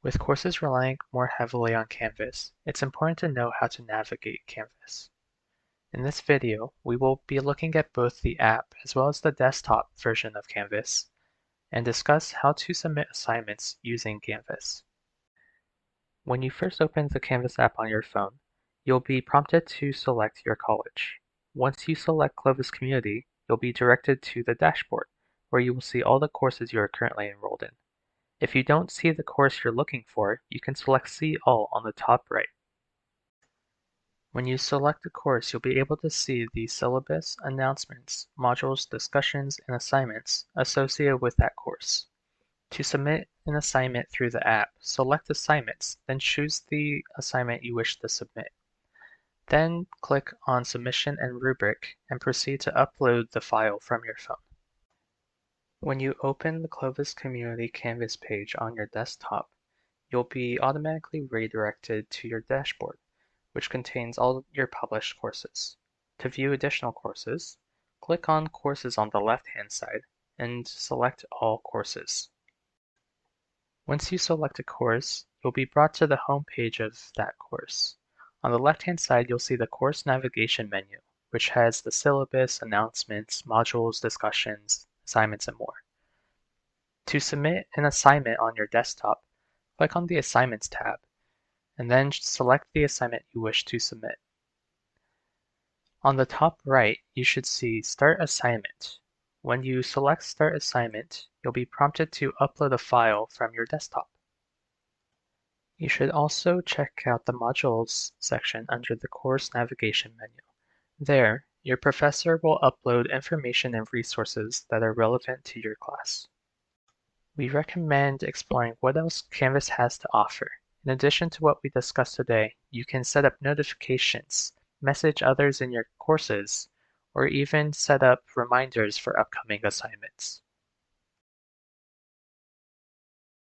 With courses relying more heavily on Canvas, it's important to know how to navigate Canvas. In this video, we will be looking at both the app as well as the desktop version of Canvas and discuss how to submit assignments using Canvas. When you first open the Canvas app on your phone, you'll be prompted to select your college. Once you select Clovis Community, you'll be directed to the dashboard, where you will see all the courses you are currently enrolled in. If you don't see the course you're looking for, you can select See All on the top right. When you select a course, you'll be able to see the syllabus, announcements, modules, discussions, and assignments associated with that course. To submit an assignment through the app, select Assignments, then choose the assignment you wish to submit. Then click on Submission and Rubric and proceed to upload the file from your phone. When you open the Clovis Community Canvas page on your desktop, you'll be automatically redirected to your dashboard, which contains all your published courses. To view additional courses, click on Courses on the left-hand side and select All Courses. Once you select a course, you'll be brought to the home page of that course. On the left-hand side, you'll see the course navigation menu, which has the syllabus, announcements, modules, discussions, assignments, and more. To submit an assignment on your desktop, click on the Assignments tab, and then select the assignment you wish to submit. On the top right, you should see Start Assignment. When you select Start Assignment, you'll be prompted to upload a file from your desktop. You should also check out the Modules section under the Course Navigation menu. There, your professor will upload information and resources that are relevant to your class. We recommend exploring what else Canvas has to offer. In addition to what we discussed today, you can set up notifications, message others in your courses, or even set up reminders for upcoming assignments.